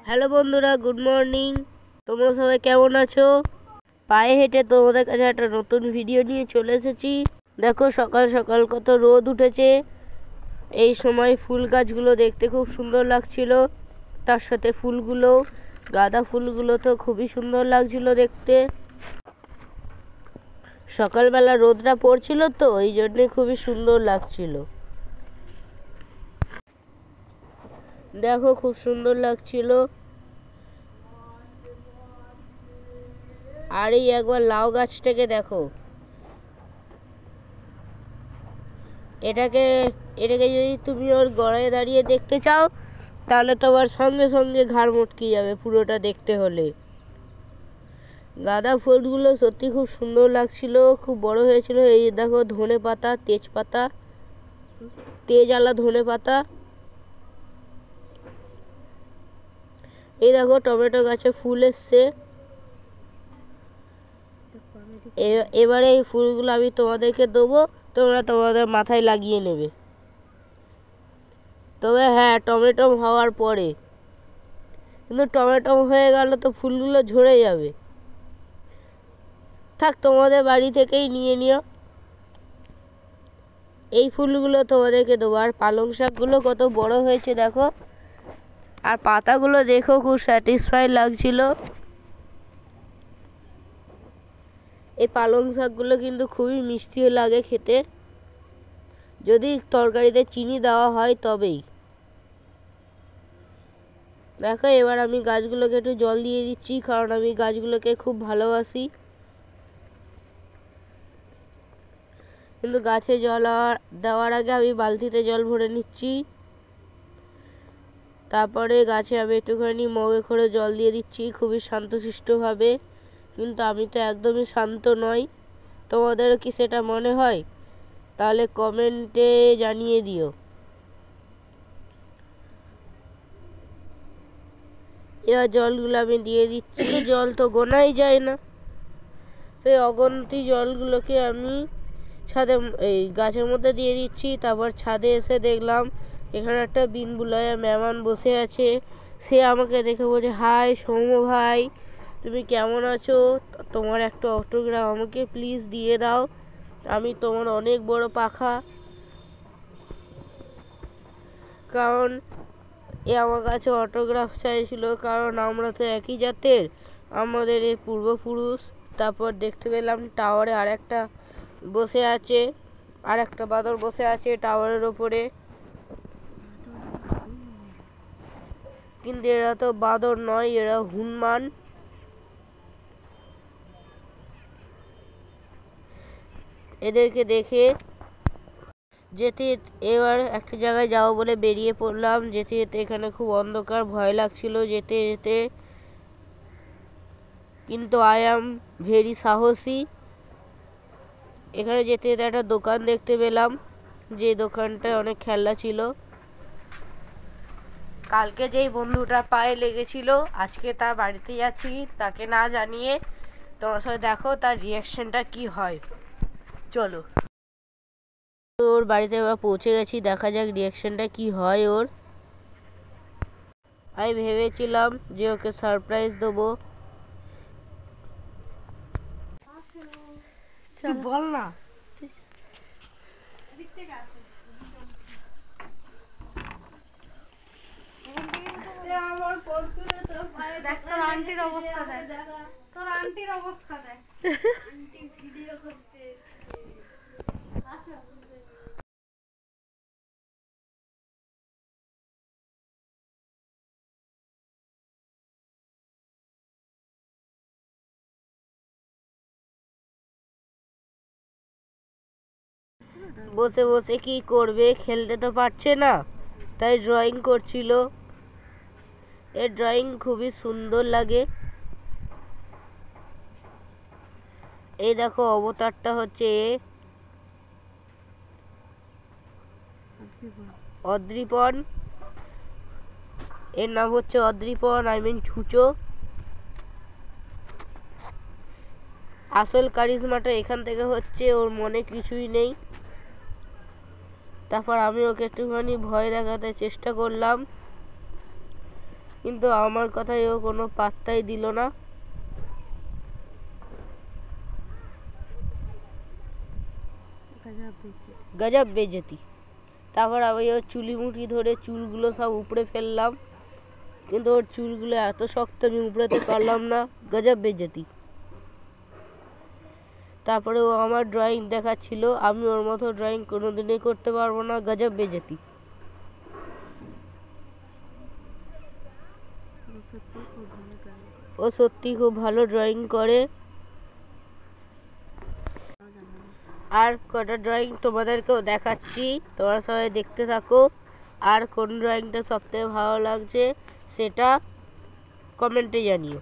Hello বন্ধুরা, good morning. তোমরা সবাই কেমন আছো? পায়ে হেঁটে তোমাদের কাছে একটা নতুন ভিডিও নিয়ে চলে এসেছি। দেখো সকাল সকাল কত রোদ উঠেছে। এই সময় ফুল গাছগুলো দেখতে খুব সুন্দর লাগছিল। তার সাথে ফুলগুলো, গাঁদা ফুলগুলো তো খুবই সুন্দর লাগছিল দেখতে। সকালবেলা রোদটা পড়ছিল তো এই জন্যে খুবই সুন্দর লাগছিল। দেখো খুব সুন্দর লাগছিল। আর এই একবার লাউ গাছটাকে দেখো, এটাকে যদি তুমি ওর গড়ায় দাঁড়িয়ে দেখতে চাও তাহলে তোমার সঙ্গে সঙ্গে ঘাড় মটকে যাবে পুরোটা দেখতে হলে। গাঁদা ফুলগুলো সত্যি খুব সুন্দর লাগছিল, খুব বড় হয়েছিল। এই দেখো ধনে পাতা, তেজপাতা, তেজ আলা ধনে পাতা। এই দেখো টমেটো গাছে ফুল এসছে। এবারে এই ফুলগুলো আমি তোমাদেরকে দেবো, তোমরা তোমাদের মাথায় লাগিয়ে নেবে। তবে হ্যাঁ, টমেটো হওয়ার পরে, কিন্তু টমেটো হয়ে গেল তো ফুলগুলো ঝরে যাবে। থাক, তোমাদের বাড়ি থেকেই নিয়ে নিও। এই ফুলগুলো তোমাদেরকে দেবো। আর পালং শাকগুলো কত বড় হয়েছে দেখো, আর পাতাগুলো দেখো খুব স্যাটিসফাই লাগছিল। এই পালং শাকগুলো কিন্তু খুবই মিষ্টিও লাগে খেতে, যদি তরকারিতে চিনি দেওয়া হয় তবেই। দেখো এবার আমি গাছগুলোকে একটু জল দিয়ে দিচ্ছি, কারণ আমি গাছগুলোকে খুব ভালোবাসি। কিন্তু গাছে জল দেওয়ার আগে আমি বালতিতে জল ভরে নিচ্ছি। তারপরে গাছে আমি একটুখানি মগে করে জল দিয়ে দিচ্ছি খুবই শান্তশিষ্টভাবে। কিন্তু আমি তো একদমই শান্ত নই। তোমাদেরও কি সেটা মনে হয়? তাহলে কমেন্টে জানিয়ে দিও। এবার জলগুলো আমি দিয়ে দিচ্ছি। জল তো গোনাই যায় না, সেই অগন্তি জলগুলোকে আমি এই গাছের মধ্যে দিয়ে দিচ্ছি। তারপর ছাদে এসে দেখলাম এখানে একটা বিনবুলাইয়া মেহমান বসে আছে। সে আমাকে দেখে বলছে, হাই সৌম্য ভাই, তুমি কেমন আছো? তোমার একটা অটোগ্রাফ আমাকে প্লিজ দিয়ে দাও, আমি তোমার অনেক বড় পাখা। কারণ এ আমার কাছে অটোগ্রাফ চাইছিল, কারণ আমরা তো একই জাতের, আমাদের এই পূর্বপুরুষ। তারপর দেখতে পেলাম টাওয়ারে আরেকটা বসে আছে, আরেকটা বাঁদর বসে আছে টাওয়ারের ওপরে। কিন্তু এরা তো বাঁদর নয়, এরা হনুমান। এদেরকে দেখে এবার একটা জায়গায় যাবো বলে বেরিয়ে পড়লাম। যেতে যেতে এখানে খুব অন্ধকার, ভয় লাগছিল যেতে যেতে। কিন্তু আই অ্যাম ভেরি সাহসী। এখানে যেতে যেতে একটা দোকান দেখতে পেলাম, যে দোকানটায় অনেক খেলনা ছিল। কালকে যেই বন্ধুটার পায়ে লেগেছিল, আজকে তার বাড়িতে যাচ্ছি, তাকে না জানিয়ে। তোমার সাথে দেখো তার রিয়াকশনটা কি হয়। চলো, ওর বাড়িতে এবার পৌঁছে গেছি, দেখা যাক রিয়াকশনটা কি হয় ওর। আমি ভেবেছিলাম যে ওকে সারপ্রাইজ দেবো। বল না, তোর আন্টির অবস্থা দেখ, তোর আন্টির অবস্থা দেখ। বসে বসে কি করবে, খেলতে তো পারছে না, তাই ড্রয়িং করছিল। এর ড্রয়িং খুবই সুন্দর লাগে। এই দেখো অবতারটা হচ্ছে অদ্রিপন। এর নাম হচ্ছে অদ্রিপন, আই মিন ছুঁচো। আসল কারিজমাটা এখান থেকে হচ্ছে, ওর মনে কিছুই নেই। তারপর আমি ওকে একটুখানি ভয় দেখাতে চেষ্টা করলাম, কিন্তু আমার কথায় ও কোনো পাত্তাই দিল না। গজব বেজতি। তারপর আমি ওর চুলি মুঠি ধরে চুলগুলো সব উপড়ে ফেললাম, কিন্তু ওর চুলগুলো এত শক্ত আমি উপড়াতে পারলাম না। গজব বেজতি। তারপরে ও আমার ড্রয়িং দেখাচ্ছিল, আমি ওর মতো ড্রয়িং কোনোদিনই করতে পারবো না। গজব বেজতি। ও সত্যি খুব ভালো ড্রয়িং করে। আর কটা ড্রয়িং তোমাদেরকেও দেখাচ্ছি, তোমরা সবাই দেখতে থাকো। আর কোন ড্রয়িংটা সবথেকে ভালো লাগছে সেটা কমেন্টে জানিও।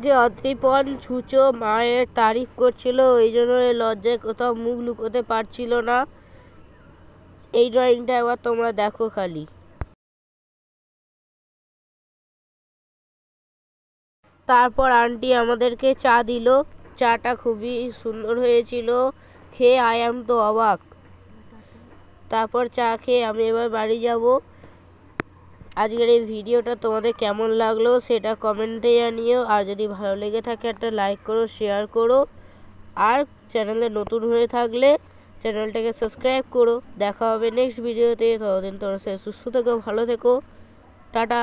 যে অতৃপন ছুঁচো মায়ের তারিফ করছিল, ওই জন্য লজ্জায় কোথাও মুখ লুকোতে পারছিল না। এই ড্রয়িংটা একবার তোমরা দেখো খালি। তারপর আন্টি আমাদেরকে চা দিল। চাটা খুবই সুন্দর হয়েছিল, খেয়ে আই এম তো অবাক। তারপর চা খেয়ে আমি এবার বাড়ি যাব। আজকের এই ভিডিওটা তোমাদের কেমন লাগলো সেটা কমেন্টে জানিও। আর যদি ভালো লেগে থাকে একটা লাইক করো, শেয়ার করো। আর চ্যানেলে নতুন হয়ে থাকলে চ্যানেলটাকে সাবস্ক্রাইব করো। দেখা হবে নেক্সট ভিডিওতে। ততদিন তোমরা সুস্থ থেকো, ভালো থেকো, টাটা।